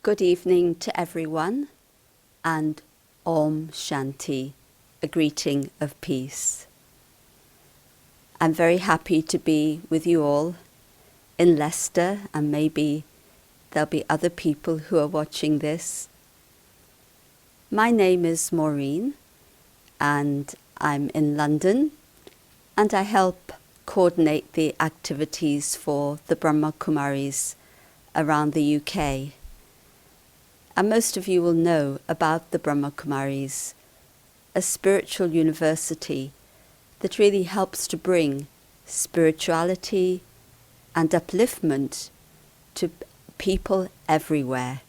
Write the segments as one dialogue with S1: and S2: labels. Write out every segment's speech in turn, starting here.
S1: Good evening to everyone, and Om Shanti, a greeting of peace. I'm very happy to be with you all in Leicester, and maybe there'll be other people who are watching this. My name is Maureen, and I'm in London, and I help coordinate the activities for the Brahma Kumaris around the UK. And most of you will know about the Brahma Kumaris, a spiritual university that really helps to bring spirituality and upliftment to people everywhere.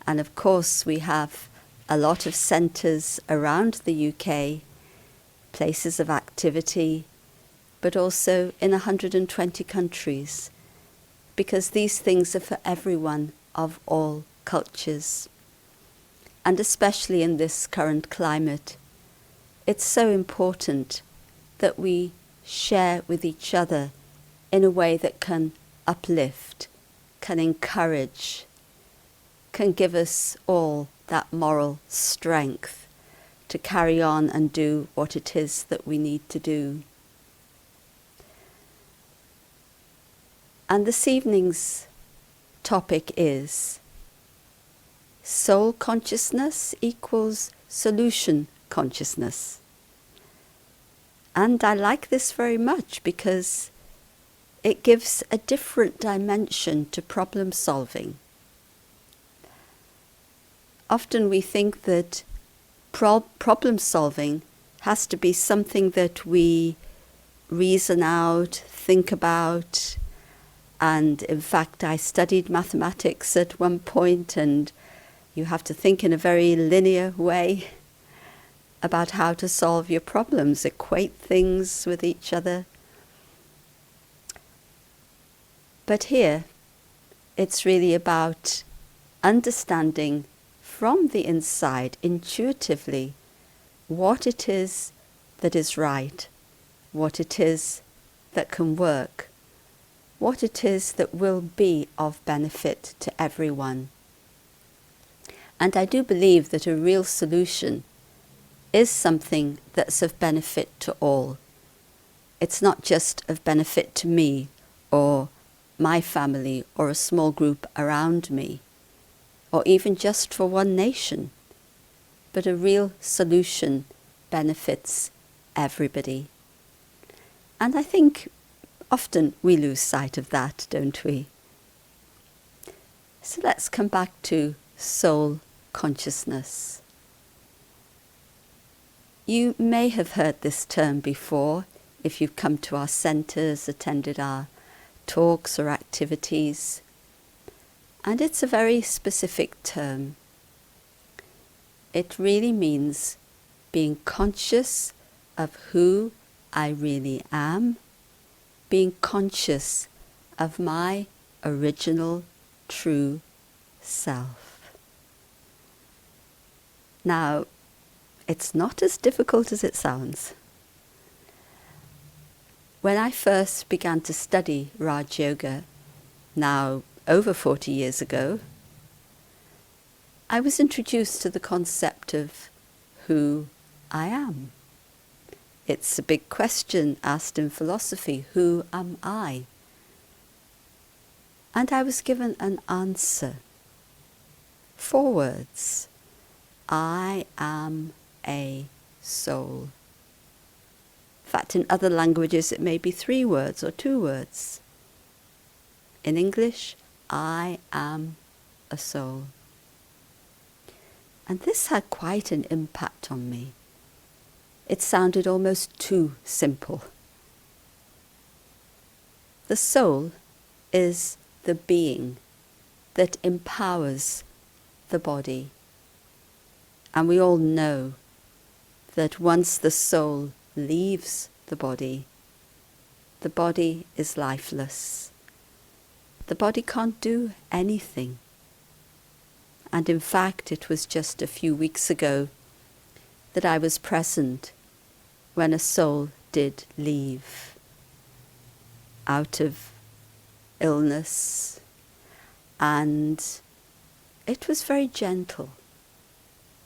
S1: And of course we have a lot of centres around the UK, places of activity, but also in 120 countries, because these things are for everyone of all cultures. And especially in this current climate, it's so important that we share with each other in a way that can uplift, can encourage, can give us all that moral strength to carry on and do what it is that we need to do. And this evening's topic is soul consciousness equals solution consciousness. And I like this very much because it gives a different dimension to problem solving. Often we think that problem solving has to be something that we reason out, think about. And in fact, I studied mathematics at one point, and you have to think in a very linear way about how to solve your problems, equate things with each other. But here, it's really about understanding from the inside, intuitively, what it is that is right, what it is that can work, what it is that will be of benefit to everyone. And I do believe that a real solution is something that's of benefit to all. It's not just of benefit to me or my family or a small group around me, or even just for one nation, but a real solution benefits everybody. And I think often we lose sight of that, don't we? So let's come back to soul consciousness. You may have heard this term before if you've come to our centres, attended our talks or activities. And it's a very specific term. It really means being conscious of who I really am, being conscious of my original true self. Now, it's not as difficult as it sounds. When I first began to study Raj Yoga, now over 40 years ago, I was introduced to the concept of who I am. It's a big question asked in philosophy, who am I? And I was given an answer. 4 words. I am a soul. In fact, in other languages it may be 3 words or 2 words. In English, I am a soul. And this had quite an impact on me. It sounded almost too simple. The soul is the being that empowers the body. And we all know that once the soul leaves the body is lifeless. The body can't do anything. And in fact, it was just a few weeks ago that I was present when a soul did leave out of illness and it was very gentle.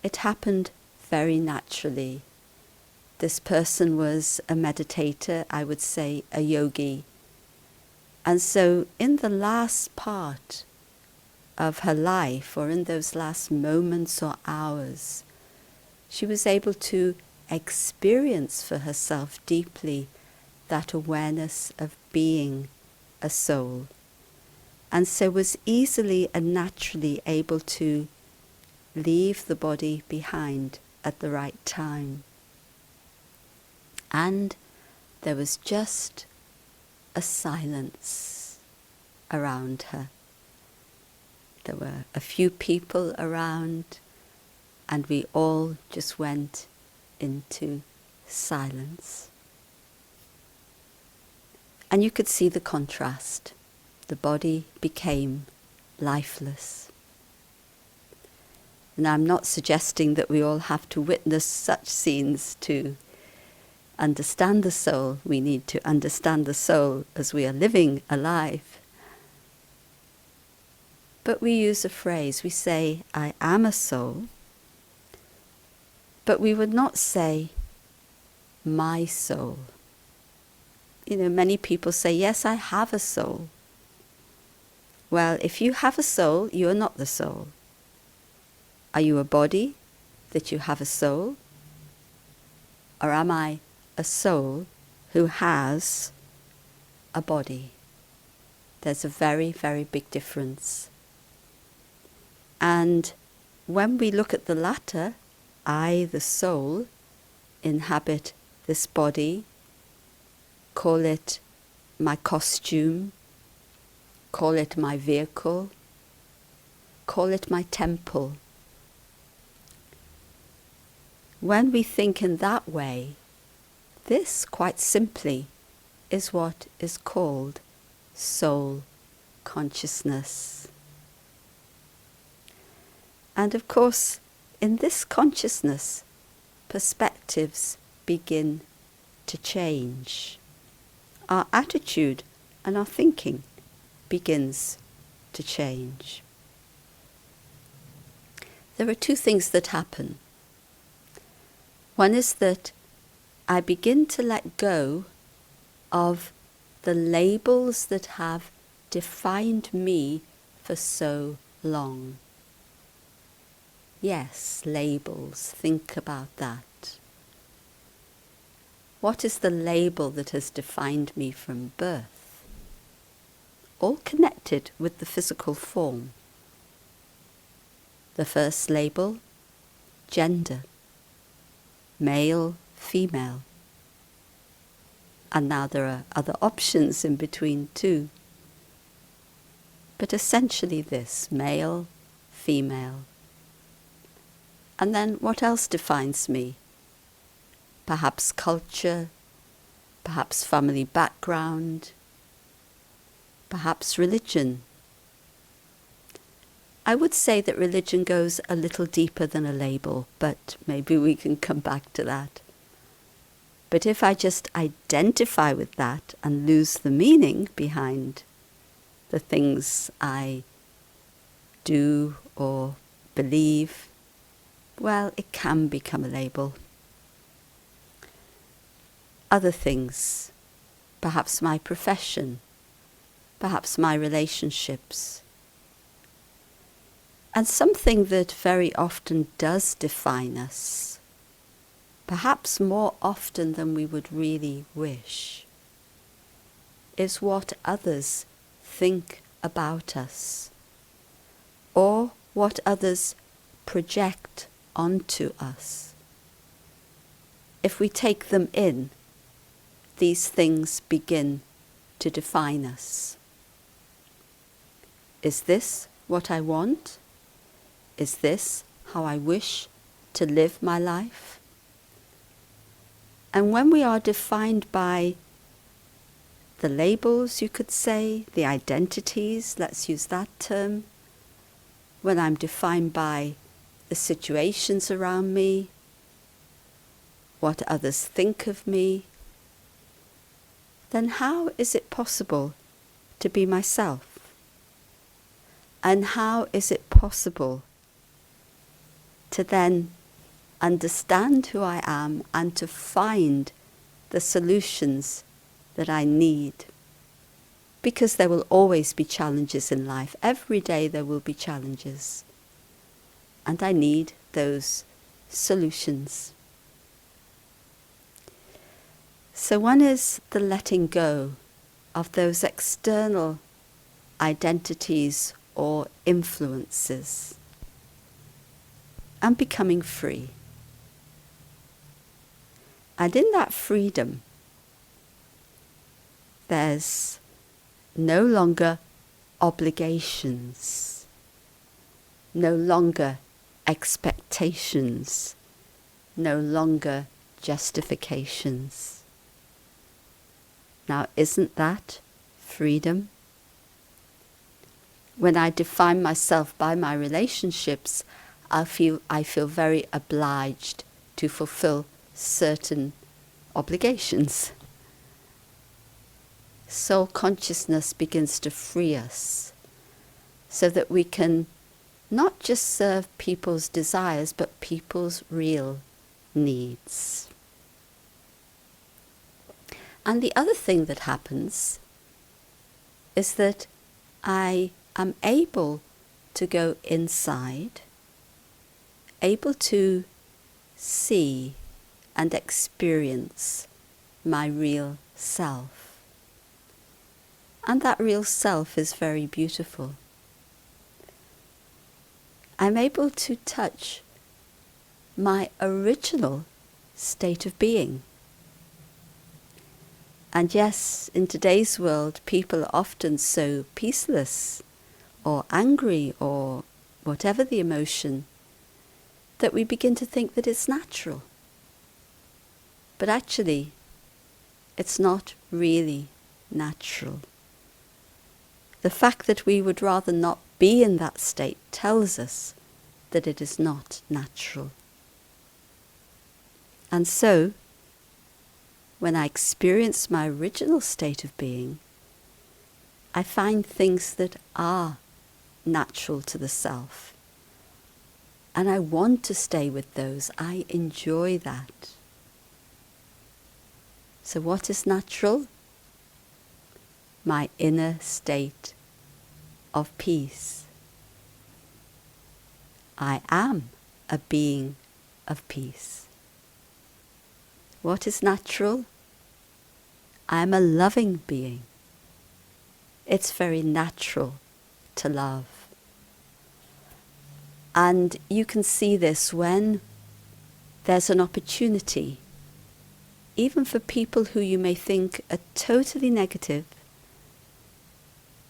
S1: It happened very naturally. This person was a meditator, I would say a yogi. And so in the last part of her life, or in those last moments or hours, she was able to experience for herself deeply that awareness of being a soul, and so was easily and naturally able to leave the body behind at the right time. And there was just a silence around her. There were a few people around, and we all just went into silence. And you could see the contrast. The body became lifeless. And I'm not suggesting that we all have to witness such scenes to understand the soul. We need to understand the soul as we are living alive. But we use a phrase. We say, I am a soul. But we would not say, my soul. Many people say, yes, I have a soul. Well, if you have a soul, you are not the soul. Are you a body that you have a soul? Or am I a soul who has a body? There's a very, very big difference. And when we look at the latter, I, the soul, inhabit this body, call it my costume, call it my vehicle, call it my temple. When we think in that way, this, quite simply, is what is called soul consciousness. And of course, in this consciousness, perspectives begin to change. Our attitude and our thinking begins to change. There are two things that happen. One is that I begin to let go of the labels that have defined me for so long. Yes, labels. Think about that. What is the label that has defined me from birth? All connected with the physical form. The first label, gender. Male, female. And now there are other options in between too. But essentially this, male, female. And then what else defines me? Perhaps culture, perhaps family background, perhaps religion. I would say that religion goes a little deeper than a label, but maybe we can come back to that. But if I just identify with that and lose the meaning behind the things I do or believe, well, it can become a label. Other things, perhaps my profession, perhaps my relationships. And something that very often does define us, perhaps more often than we would really wish, is what others think about us, or what others project onto us. If we take them in, these things begin to define us. Is this what I want? Is this how I wish to live my life? And when we are defined by the labels, you could say, the identities, let's use that term, when I'm defined by the situations around me, what others think of me, then how is it possible to be myself? And how is it possible to then understand who I am and to find the solutions that I need? Because there will always be challenges in life. Every day there will be challenges. And I need those solutions. So one is the letting go of those external identities or influences and becoming free. And in that freedom, there's no longer obligations, no longer expectations, no longer justifications. Now, isn't that freedom? When I define myself by my relationships, I feel very obliged to fulfill certain obligations. Soul consciousness begins to free us so that we can not just serve people's desires, but people's real needs. And the other thing that happens is that I am able to go inside, able to see and experience my real self. And that real self is very beautiful. I'm able to touch my original state of being. And yes, in today's world, people are often so peaceless or angry or whatever the emotion that we begin to think that it's natural. But actually, it's not really natural. The fact that we would rather not be in that state tells us that it is not natural. And so, when I experience my original state of being, I find things that are natural to the self. And I want to stay with those. I enjoy that. So what is natural? My inner state of peace. I am a being of peace. What is natural? I am a loving being. It's very natural to love. And you can see this when there's an opportunity, even for people who you may think are totally negative,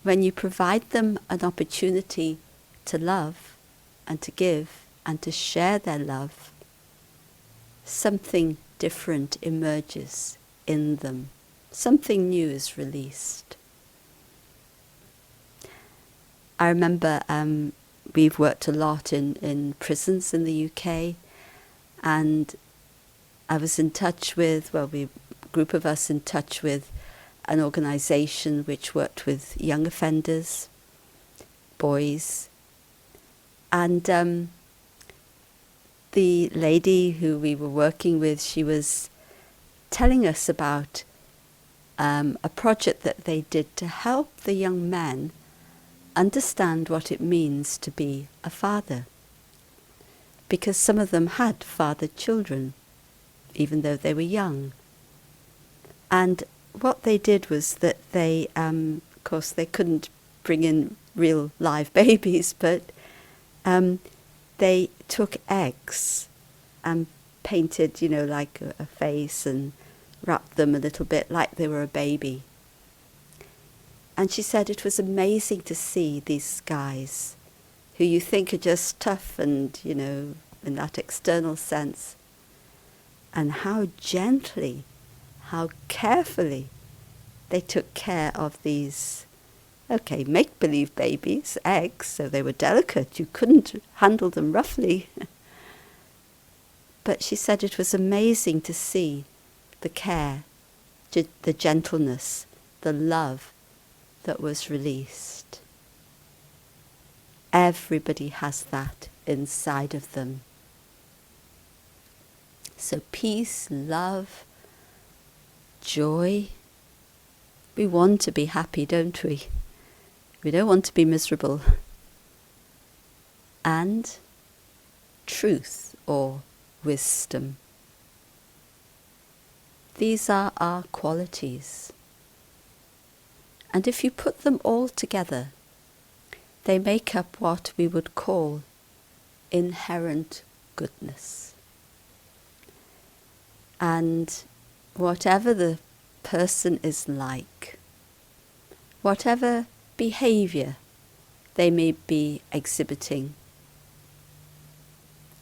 S1: when you provide them an opportunity to love and to give and to share their love, something different emerges in them. Something new is released. I remember we've worked a lot in prisons in the UK, and I was in touch with, a group of us in touch with an organisation which worked with young offenders, boys, and the lady who we were working with, she was telling us about a project that they did to help the young men understand what it means to be a father. Because some of them had fathered children, even though they were young. And what they did was that they, of course, they couldn't bring in real live babies, but they took eggs and painted, like a face and wrapped them a little bit like they were a baby. And she said it was amazing to see these guys who you think are just tough and, in that external sense, and how gently, how carefully they took care of these, make-believe babies, eggs, so they were delicate. You couldn't handle them roughly. But she said it was amazing to see the care, the gentleness, the love that was released. Everybody has that inside of them. So peace, love, joy. We want to be happy, don't we? We don't want to be miserable. And truth or wisdom. These are our qualities. And if you put them all together, they make up what we would call inherent goodness. And whatever the person is like, whatever behaviour they may be exhibiting,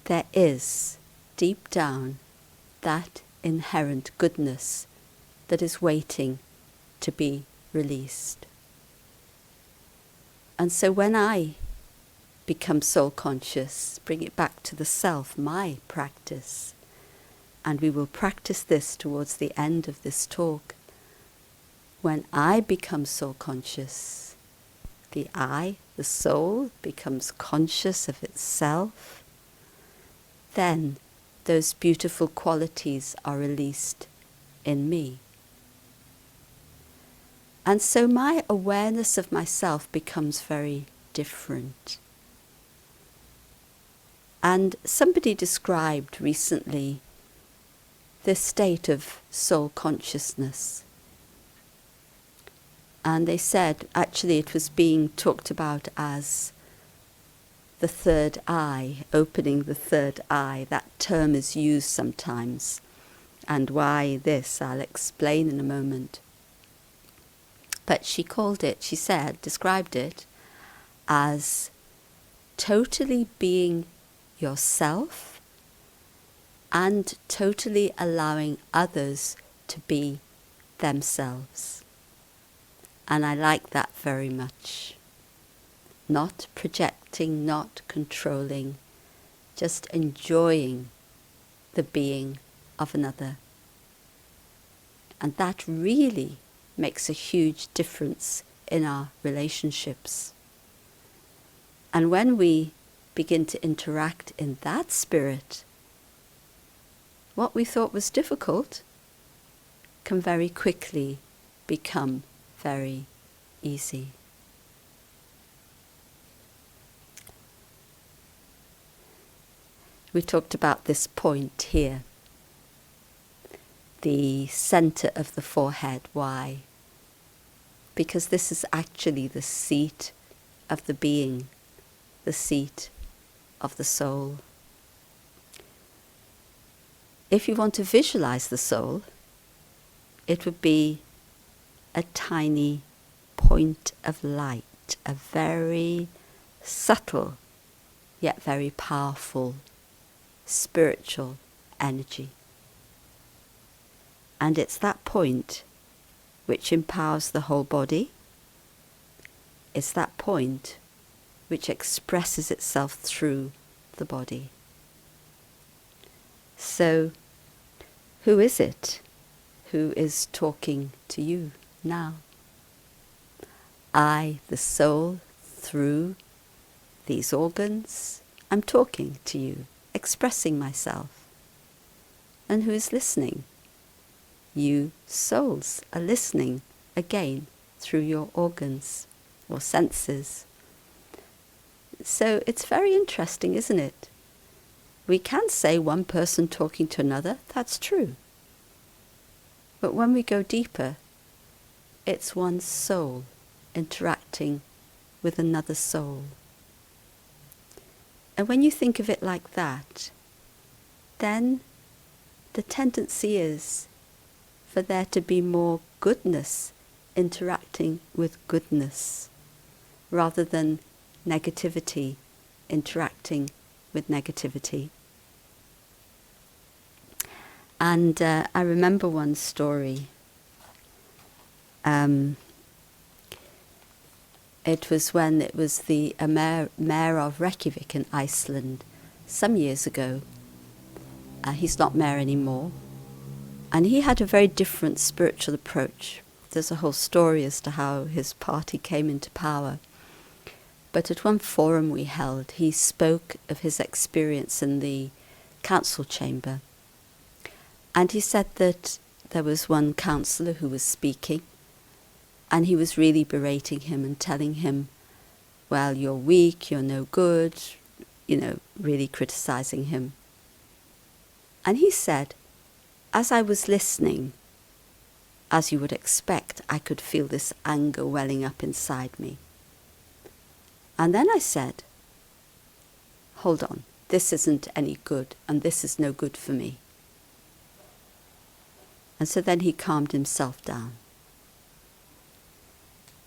S1: there is, deep down, that inherent goodness that is waiting to be released. And so when I become soul conscious, bring it back to the self, my practice, and we will practice this towards the end of this talk. When I become soul conscious, the I, the soul, becomes conscious of itself, then those beautiful qualities are released in me. And so my awareness of myself becomes very different. And somebody described recently this state of soul consciousness. And they said, actually it was being talked about as the third eye, opening the third eye. That term is used sometimes. And why this, I'll explain in a moment. But she described it as totally being yourself and totally allowing others to be themselves. And I like that very much. Not projecting, not controlling, just enjoying the being of another. And that really makes a huge difference in our relationships. And when we begin to interact in that spirit, what we thought was difficult can very quickly become very easy. We talked about this point here, the center of the forehead. Why? Because this is actually the seat of the being, the seat of the soul. If you want to visualize the soul, it would be a tiny point of light, a very subtle yet very powerful spiritual energy. And it's that point which empowers the whole body. It's that point which expresses itself through the body. So, who is it who is talking to you now? I, the soul, through these organs, I'm talking to you, expressing myself. And who is listening? You souls are listening again through your organs or senses. So it's very interesting, isn't it? We can say one person talking to another, that's true. But when we go deeper, it's one soul interacting with another soul. And when you think of it like that, then the tendency is for there to be more goodness interacting with goodness, rather than negativity interacting with negativity. And I remember one story. It was when it was the mayor of Reykjavik in Iceland some years ago. He's not mayor anymore. And he had a very different spiritual approach. There's a whole story as to how his party came into power. But at one forum we held, he spoke of his experience in the council chamber. And he said that there was one councillor who was speaking, and he was really berating him and telling him, well, you're weak, you're no good, really criticising him. And he said, as I was listening, as you would expect, I could feel this anger welling up inside me. And then I said, hold on, this isn't any good, and this is no good for me. And so then he calmed himself down.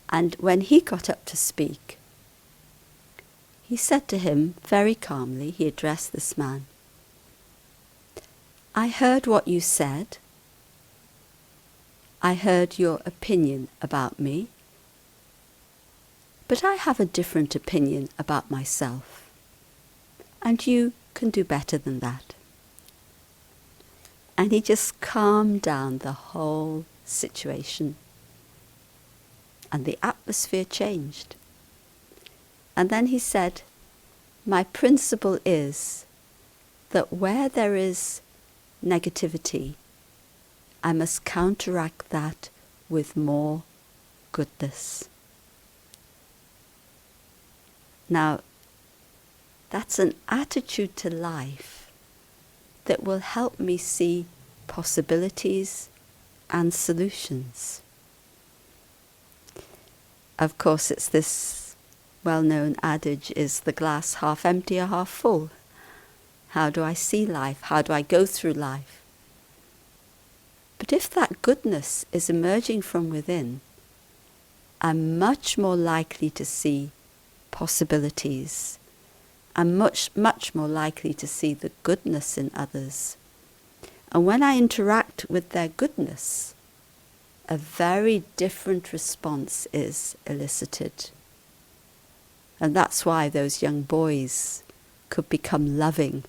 S1: And when he got up to speak, he said to him very calmly, he addressed this man, I heard what you said. I heard your opinion about me. But I have a different opinion about myself. And you can do better than that. And he just calmed down the whole situation. And the atmosphere changed. And then he said, my principle is that where there is negativity, I must counteract that with more goodness. Now, that's an attitude to life that will help me see possibilities and solutions. Of course, it's this well-known adage, is the glass half empty or half full? How do I see life? How do I go through life? But if that goodness is emerging from within, I'm much more likely to see possibilities. I'm much more likely to see the goodness in others. And when I interact with their goodness, a very different response is elicited. And that's why those young boys could become loving,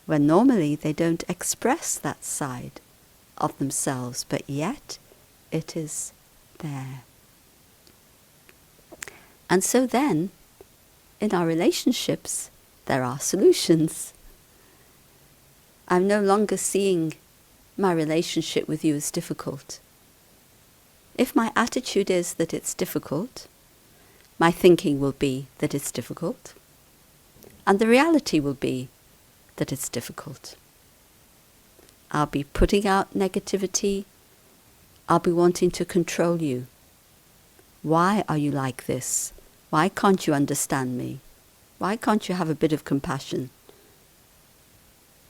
S1: when normally they don't express that side of themselves, but yet it is there. And so then, in our relationships, there are solutions. I'm no longer seeing my relationship with you as difficult. If my attitude is that it's difficult, my thinking will be that it's difficult, and the reality will be that it's difficult. I'll be putting out negativity. I'll be wanting to control you. Why are you like this? Why can't you understand me? Why can't you have a bit of compassion?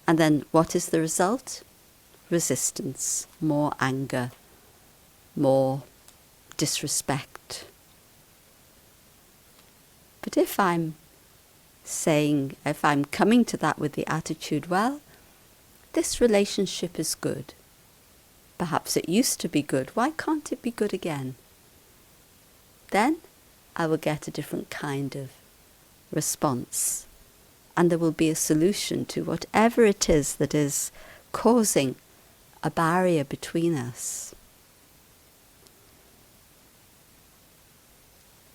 S1: And then what is the result? Resistance, more anger, more disrespect. But if I'm coming to that with the attitude, well, this relationship is good. Perhaps it used to be good. Why can't it be good again? Then I will get a different kind of response. And there will be a solution to whatever it is that is causing a barrier between us.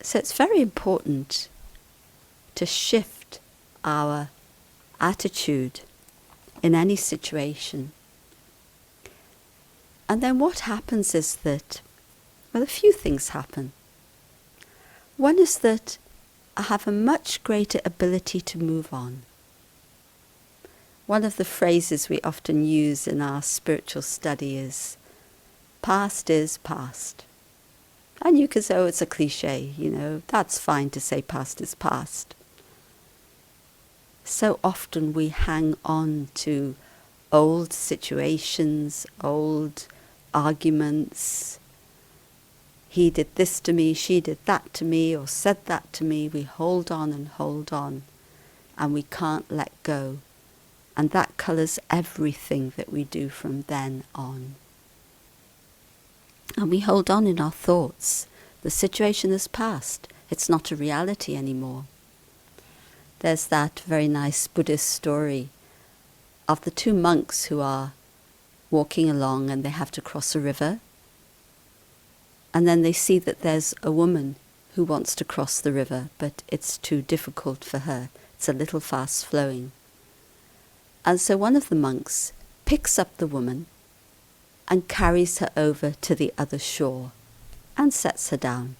S1: So it's very important to shift our attitude in any situation. And then what happens is that, well, a few things happen. One is that I have a much greater ability to move on. One of the phrases we often use in our spiritual study is, past is past. And you could say, oh, it's a cliche, that's fine to say past is past. So often we hang on to old situations, old arguments. He did this to me, she did that to me, or said that to me. We hold on, and we can't let go. And that colours everything that we do from then on. And we hold on in our thoughts. The situation has passed. It's not a reality anymore. There's that very nice Buddhist story of the two monks who are walking along and they have to cross a river. And then they see that there's a woman who wants to cross the river, but it's too difficult for her. It's a little fast flowing. And so one of the monks picks up the woman and carries her over to the other shore and sets her down.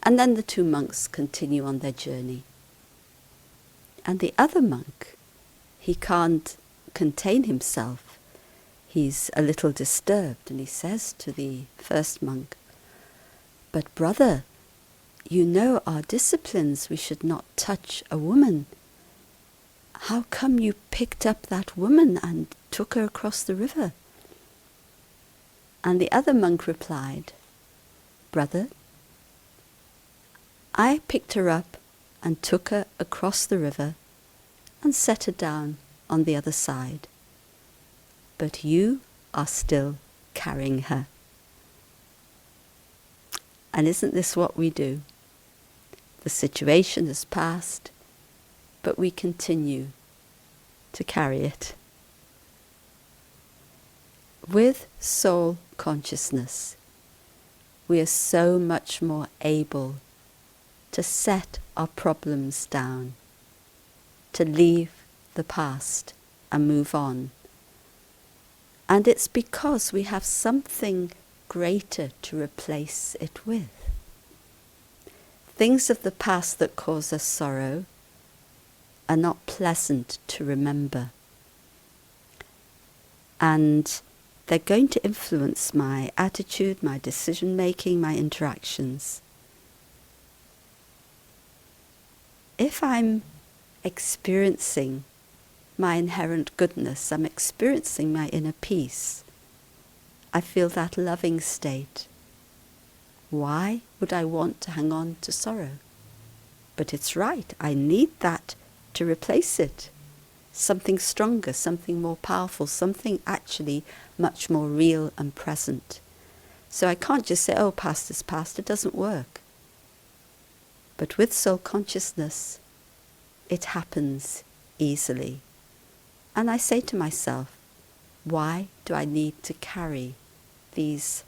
S1: And then the two monks continue on their journey. And the other monk, he can't contain himself. He's a little disturbed, and he says to the first monk, "But brother, you know our disciplines, we should not touch a woman. How come you picked up that woman and took her across the river?" And the other monk replied, "Brother, I picked her up and took her across the river and set her down on the other side. But you are still carrying her." And isn't this what we do? The situation has passed, but we continue to carry it. With soul consciousness, we are so much more able to set our problems down, to leave the past and move on. And it's because we have something greater to replace it with. Things of the past that cause us sorrow are not pleasant to remember. And they're going to influence my attitude, my decision making, my interactions. If I'm experiencing my inherent goodness, I'm experiencing my inner peace, I feel that loving state, why would I want to hang on to sorrow? But it's right, I need that to replace it. Something stronger, something more powerful, something actually much more real and present. So I can't just say, oh, past is past, it doesn't work. But with soul consciousness, it happens easily. And I say to myself, why do I need to carry these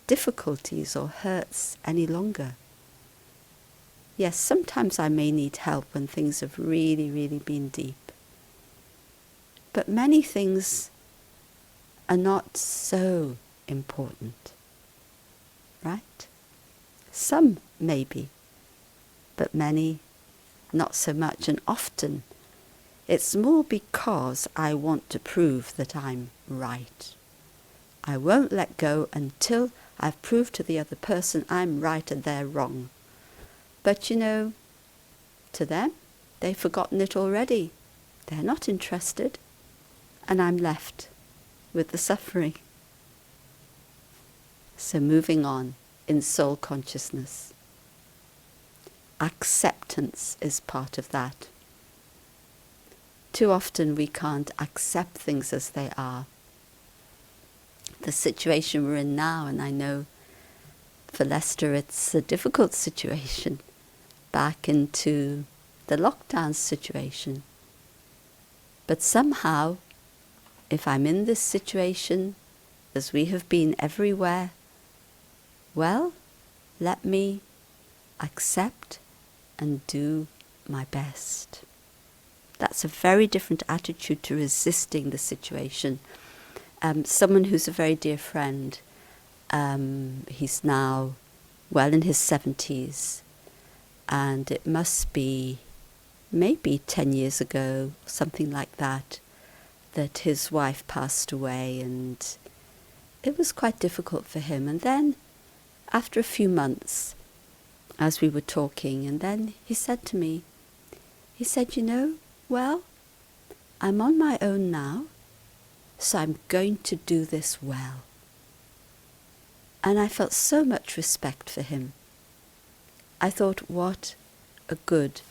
S1: difficulties or hurts any longer? Yes, sometimes I may need help when things have really, really been deep. But many things are not so important, right? Some maybe, but many not so much. And often it's more because I want to prove that I'm right. I won't let go until I've proved to the other person I'm right and they're wrong. But you know, to them, they've forgotten it already. They're not interested. And I'm left with the suffering. So moving on in soul consciousness. Acceptance is part of that. Too often we can't accept things as they are. The situation we're in now, and I know for Leicester it's a difficult situation, back into the lockdown situation. But somehow, if I'm in this situation, as we have been everywhere, well, let me accept and do my best. That's a very different attitude to resisting the situation. Someone who's a very dear friend, he's now well in his 70s, and it must be maybe 10 years ago, something like that, that his wife passed away, and it was quite difficult for him. And then after a few months, as we were talking, and then he said to me, he said, you know, well, I'm on my own now, so I'm going to do this well. And I felt so much respect for him. I thought, what a good,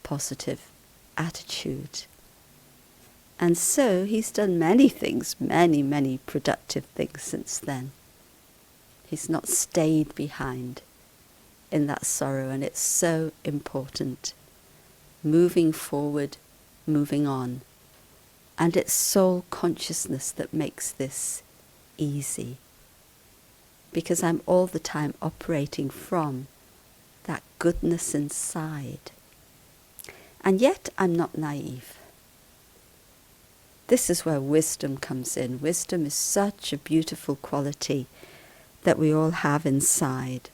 S1: positive attitude. And so he's done many things, many, many productive things since then. He's not stayed behind in that sorrow, and it's so important. Moving forward, moving on. And it's soul consciousness that makes this easy. because I'm all the time operating from that goodness inside. And yet I'm not naive. This is where wisdom comes in. Wisdom is such a beautiful quality that we all have inside.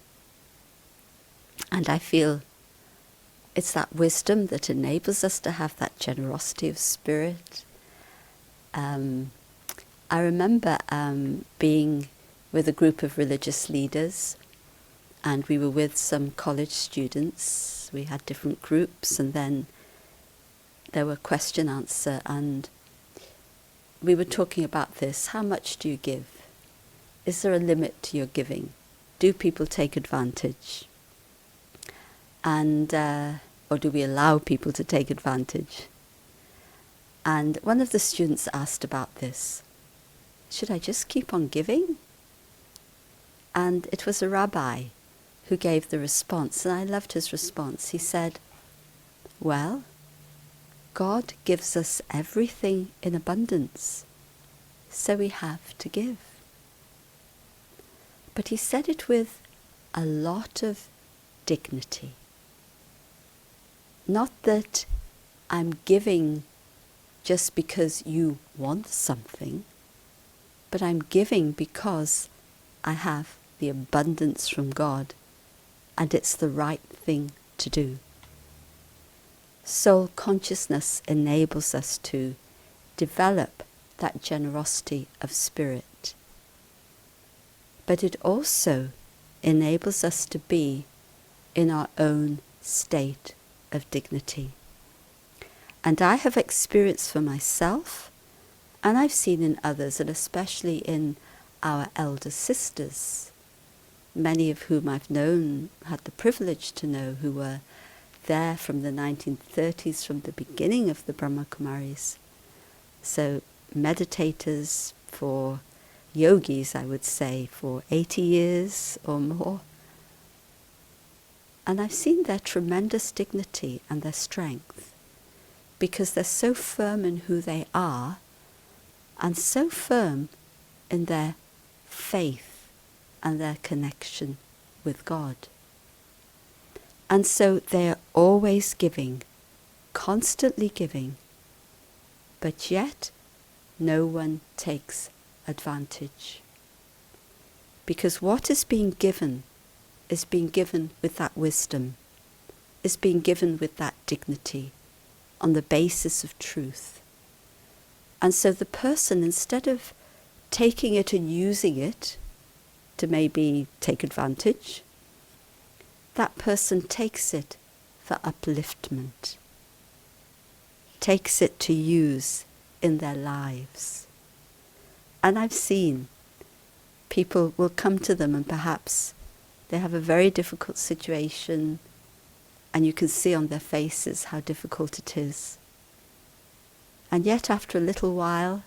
S1: And I feel it's that wisdom that enables us to have that generosity of spirit. I remember being with a group of religious leaders, and we were with some college students. We had different groups, and then there were question answer, and we were talking about this. How much do you give? Is there a limit to your giving? Do people take advantage? And or do we allow people to take advantage? And one of the students asked about this. Should I just keep on giving? And it was a rabbi who gave the response, and I loved his response. He said, well, God gives us everything in abundance, so we have to give. But he said it with a lot of dignity. Not that I'm giving just because you want something, but I'm giving because I have the abundance from God, and it's the right thing to do. Soul consciousness enables us to develop that generosity of spirit. But it also enables us to be in our own state of dignity. And I have experienced for myself, and I've seen in others, and especially in our elder sisters, many of whom I've known, had the privilege to know, who were there from the 1930s, from the beginning of the Brahma Kumaris. So meditators, for yogis, I would say, for 80 years or more. And I've seen their tremendous dignity and their strength, because they're so firm in who they are, and so firm in their faith and their connection with God. And so they are always giving, constantly giving, but yet no one takes advantage. Because what is being given is being given with that wisdom, is being given with that dignity, on the basis of truth. And so the person, instead of taking it and using it to maybe take advantage, that person takes it for upliftment, takes it to use in their lives. And I've seen people will come to them, and perhaps they have a very difficult situation, and you can see on their faces how difficult it is. And yet after a little while,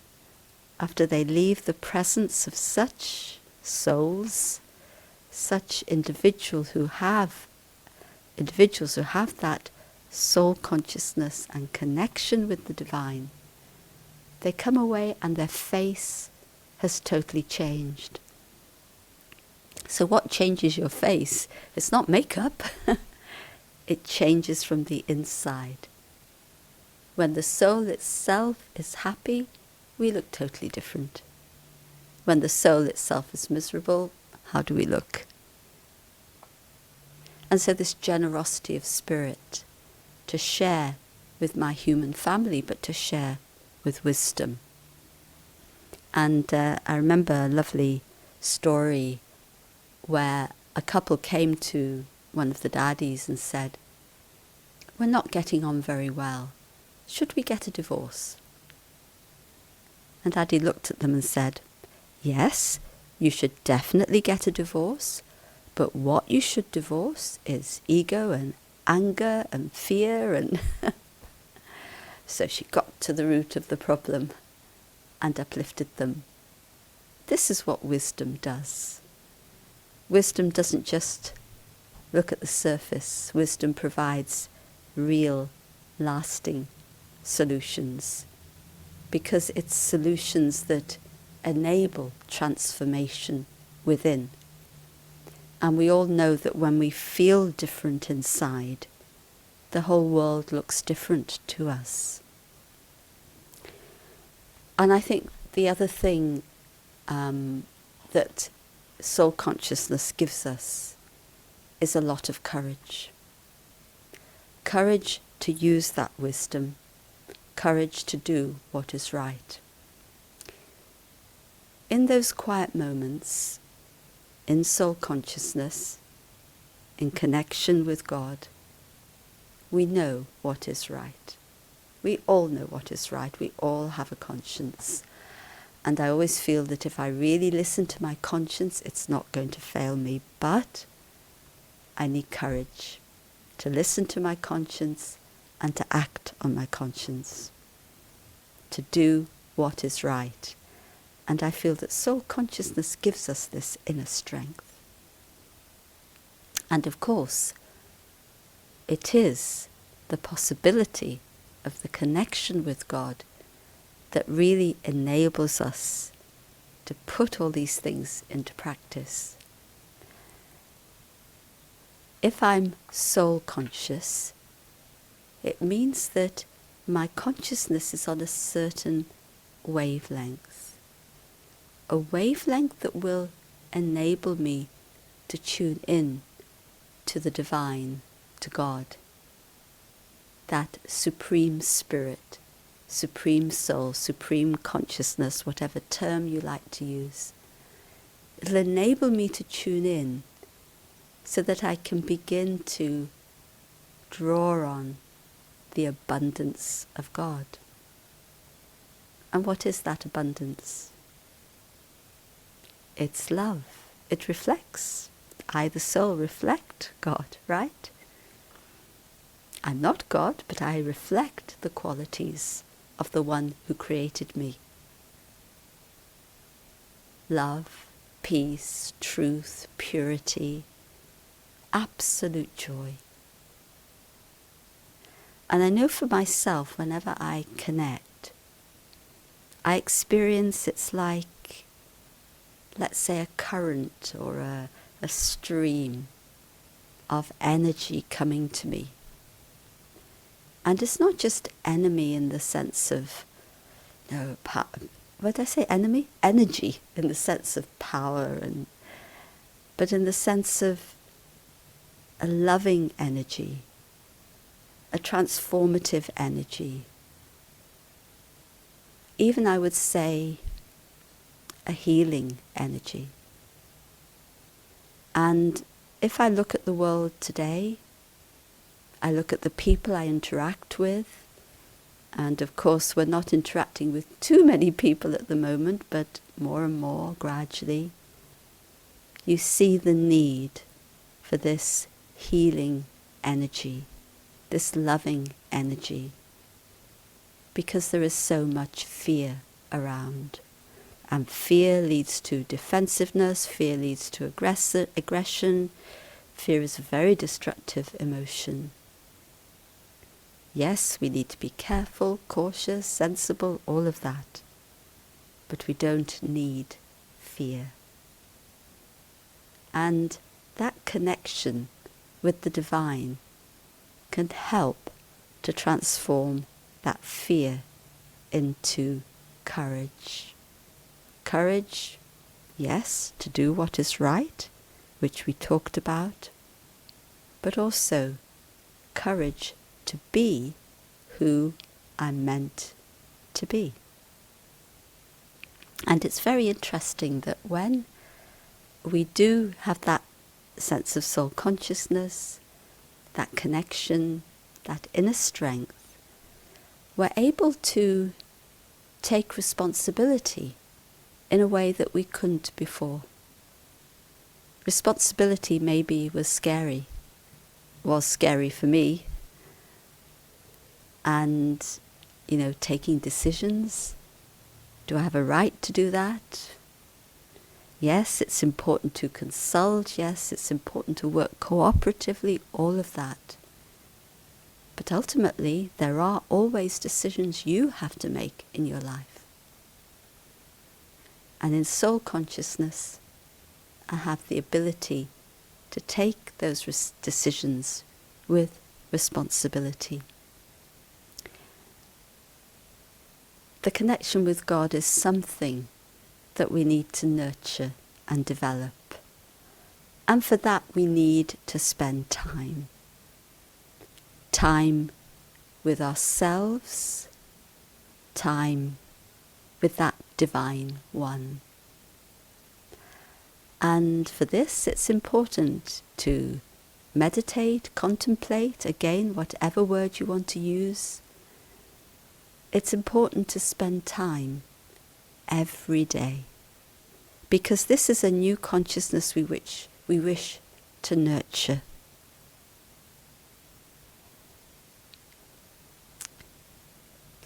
S1: after they leave the presence of such souls, such individuals who have that soul consciousness and connection with the divine, they come away and their face has totally changed. So what changes your face? It's not makeup. It changes from the inside. When the soul itself is happy, we look totally different. When the soul itself is miserable, how do we look? And so this generosity of spirit to share with my human family, but to share with wisdom. And I remember a lovely story where a couple came to one of the daddies and said, "We're not getting on very well. Should we get a divorce?" And Daddy looked at them and said, "Yes, you should definitely get a divorce, but what you should divorce is ego and anger and fear." And so she got to the root of the problem and uplifted them. This is what wisdom does. Wisdom doesn't just look at the surface. Wisdom provides real, lasting solutions, because it's solutions that enable transformation within. And we all know that when we feel different inside, the whole world looks different to us. And I think the other thing that soul consciousness gives us is a lot of courage. Courage to use that wisdom, courage to do what is right. In those quiet moments, in soul consciousness, in connection with God, we know what is right. We all know what is right. We all have a conscience. And I always feel that if I really listen to my conscience, it's not going to fail me. But I need courage to listen to my conscience and to act on my conscience, to do what is right. And I feel that soul consciousness gives us this inner strength. And of course, it is the possibility of the connection with God that really enables us to put all these things into practice. If I'm soul conscious, it means that my consciousness is on a certain wavelength. A wavelength that will enable me to tune in to the divine, to God. That supreme spirit, supreme soul, supreme consciousness, whatever term you like to use. It'll enable me to tune in so that I can begin to draw on the abundance of God. And what is that abundance? It's love. It reflects. I, the soul, reflect God, right? I'm not God, but I reflect the qualities of the one who created me. Love, peace, truth, purity, absolute joy. And I know for myself, whenever I connect, I experience it's like, let's say, a current or a stream of energy coming to me. And it's not just enemy in the sense of, what did I say, enemy? Energy in the sense of power, but in the sense of a loving energy, a transformative energy. Even I would say a healing energy. And if I look at the world today, I look at the people I interact with, and of course we're not interacting with too many people at the moment, but more and more gradually, you see the need for this healing energy, this loving energy, because there is so much fear around. And fear leads to defensiveness, fear leads to aggression. Fear is a very destructive emotion. Yes, we need to be careful, cautious, sensible, all of that. But we don't need fear. And that connection with the divine can help to transform that fear into courage. Courage, yes, to do what is right, which we talked about, but also courage to be who I'm meant to be. And it's very interesting that when we do have that sense of soul consciousness, that connection, that inner strength, we're able to take responsibility in a way that we couldn't before. Responsibility maybe was scary for me. And, taking decisions. Do I have a right to do that? Yes, it's important to consult. Yes, it's important to work cooperatively, all of that. But ultimately, there are always decisions you have to make in your life. And in soul consciousness, I have the ability to take those decisions with responsibility. The connection with God is something that we need to nurture and develop. And for that we need to spend time. Time with ourselves, time with that Divine One. And for this it's important to meditate, contemplate, again, whatever word you want to use. It's important to spend time every day, because this is a new consciousness we wish to nurture.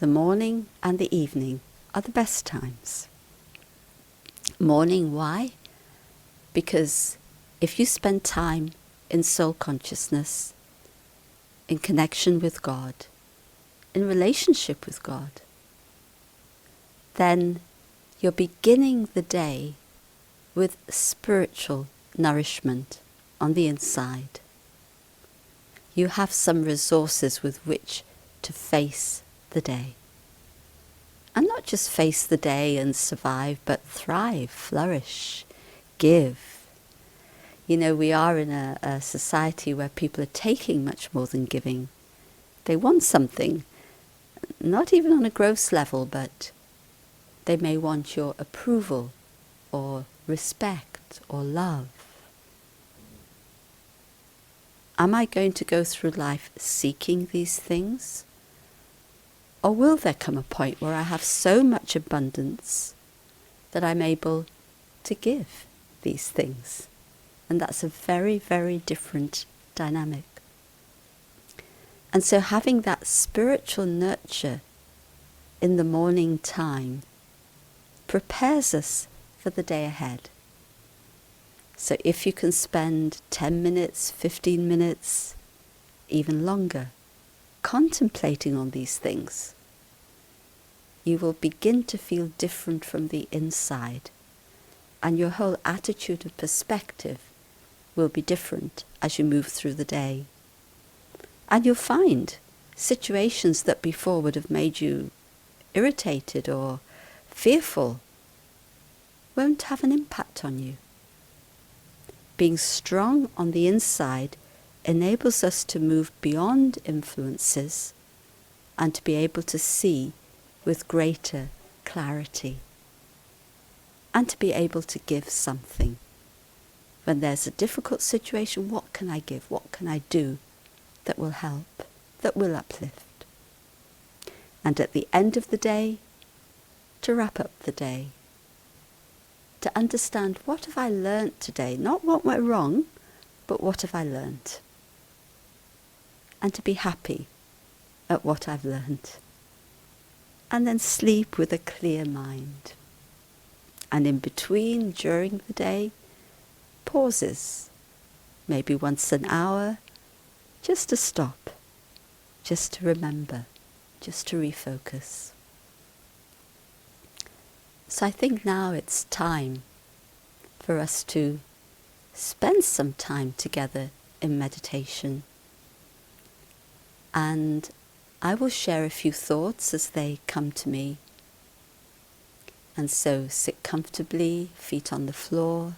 S1: The morning and the evening are the best times. Morning, why? Because if you spend time in soul consciousness, in connection with God, in relationship with God, then you're beginning the day with spiritual nourishment on the inside. You have some resources with which to face the day. And not just face the day and survive, but thrive, flourish, give. You know, we are in a society where people are taking much more than giving. They want something, not even on a gross level, but they may want your approval or respect or love. Am I going to go through life seeking these things? Or will there come a point where I have so much abundance that I'm able to give these things? And that's a very, very different dynamic. And so having that spiritual nurture in the morning time prepares us for the day ahead. So if you can spend 10 minutes, 15 minutes, even longer, contemplating on these things, you will begin to feel different from the inside, and your whole attitude and perspective will be different as you move through the day. And you'll find situations that before would have made you irritated or fearful won't have an impact on you. Being strong on the inside enables us to move beyond influences and to be able to see with greater clarity, and to be able to give something. When there's a difficult situation, what can I give? What can I do that will help, that will uplift? And at the end of the day, to wrap up the day, to understand, what have I learnt today? Not what went wrong, but what have I learnt? And to be happy at what I've learnt. And then sleep with a clear mind. And in between, during the day, pauses, maybe once an hour, just to stop, just to remember, just to refocus. So I think now it's time for us to spend some time together in meditation. And I will share a few thoughts as they come to me. And so sit comfortably, feet on the floor,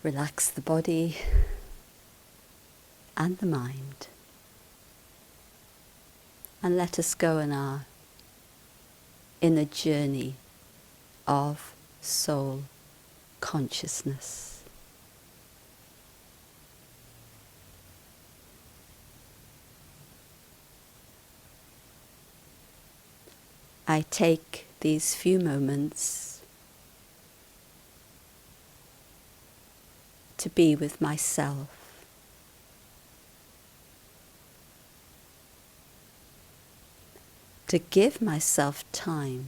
S1: relax the body and the mind. And let us go on our inner journey of soul consciousness. I take these few moments to be with myself, to give myself time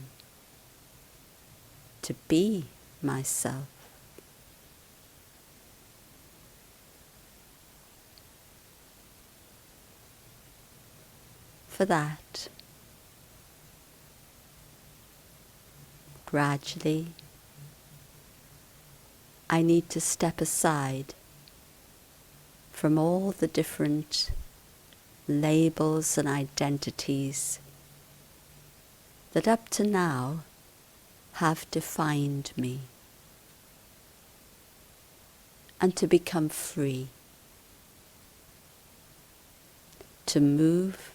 S1: to be myself. For that, gradually, I need to step aside from all the different labels and identities that up to now have defined me, and to become free, to move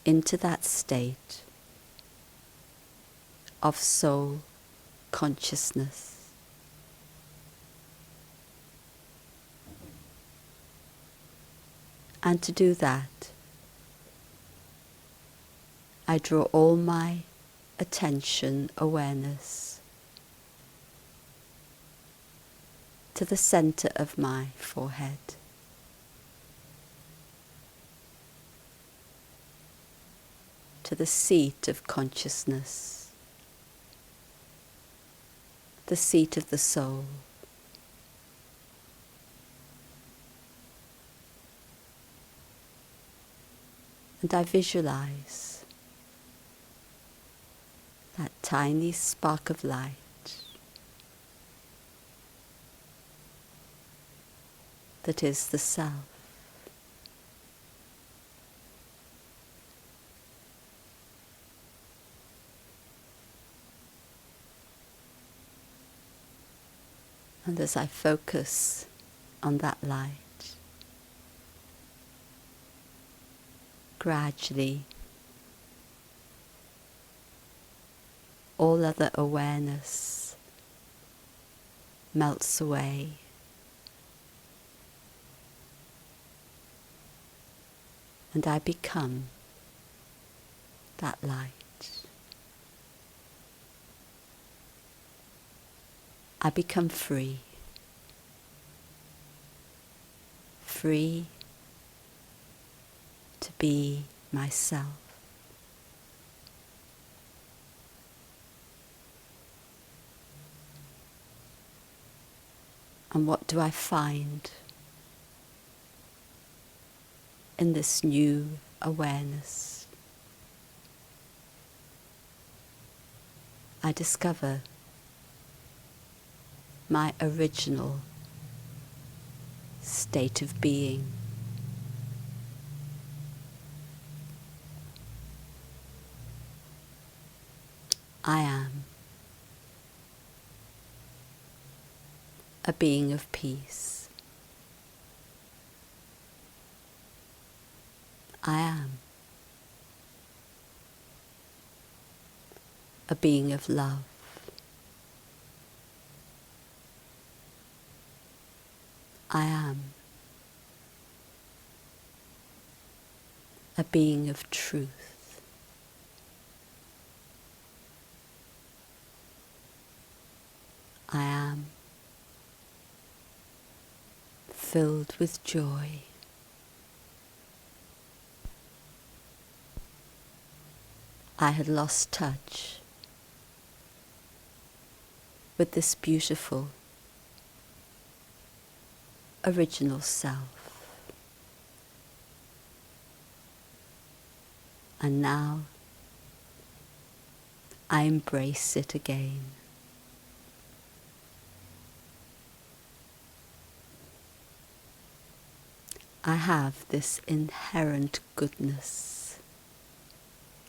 S1: into that state of soul consciousness. And to do that, I draw all my attention, awareness to the center of my forehead. To the seat of consciousness, the seat of the soul. And I visualize that tiny spark of light that is the self. And as I focus on that light, gradually all other awareness melts away. And I become that light. I become free. Free to be myself. And what do I find in this new awareness? I discover my original state of being. I am a being of peace. I am a being of love. I am a being of truth. I am filled with joy. I had lost touch with this beautiful original self. And now I embrace it again. I have this inherent goodness.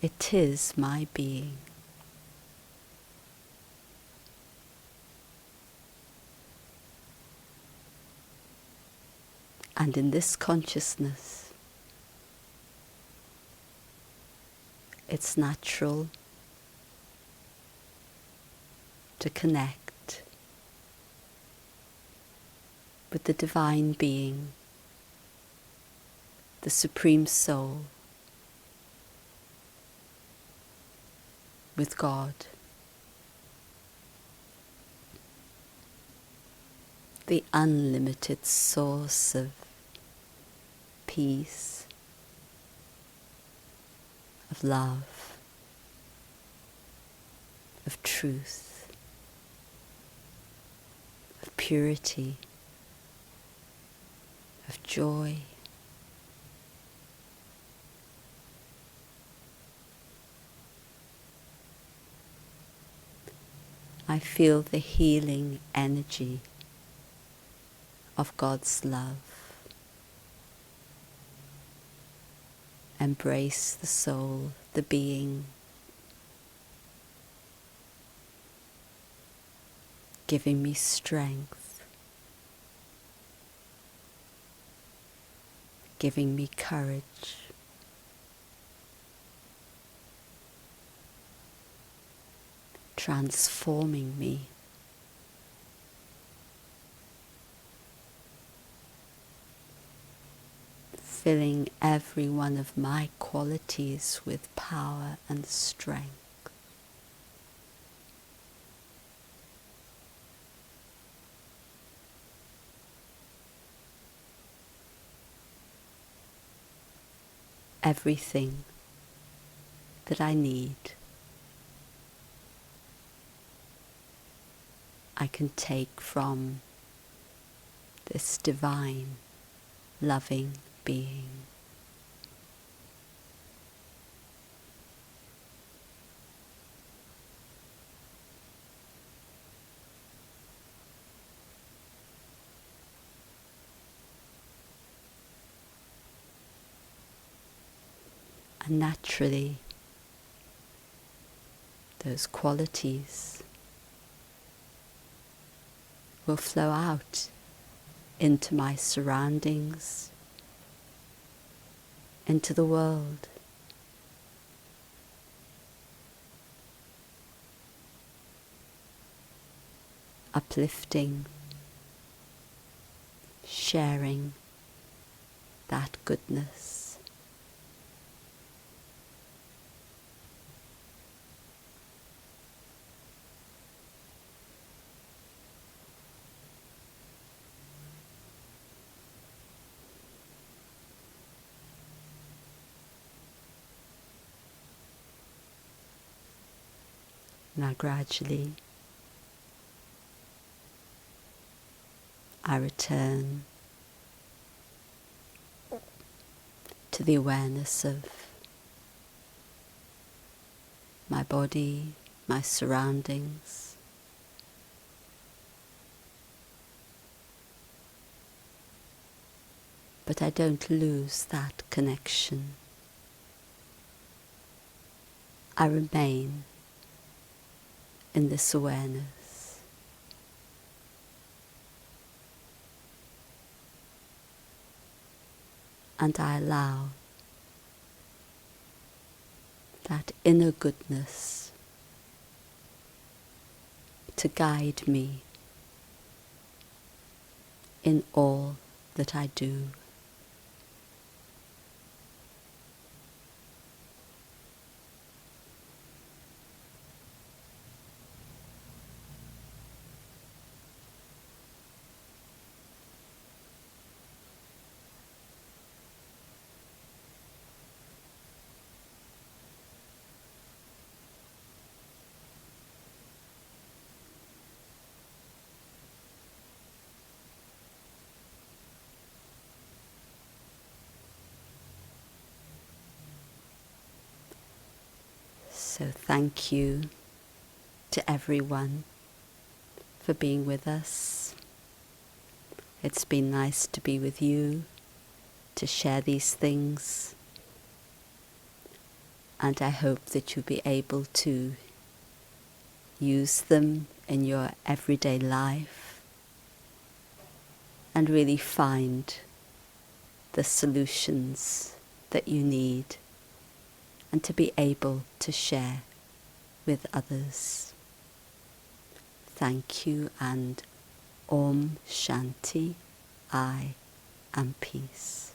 S1: It is my being. And in this consciousness, it's natural to connect with the divine being, the Supreme Soul, with God, the unlimited source of peace, of love, of truth, of purity, of joy. I feel the healing energy of God's love embrace the soul, the being, giving me strength, giving me courage, transforming me, filling every one of my qualities with power and strength. Everything that I need, I can take from this divine, loving being. And naturally, those qualities will flow out into my surroundings, into the world. Uplifting, sharing that goodness. Now gradually I return to the awareness of my body, my surroundings, but I don't lose that connection. I remain in this awareness. And I allow that inner goodness to guide me in all that I do. So thank you to everyone for being with us. It's been nice to be with you, to share these things, and I hope that you'll be able to use them in your everyday life and really find the solutions that you need, and to be able to share with others. Thank you, and Om Shanti, I am peace.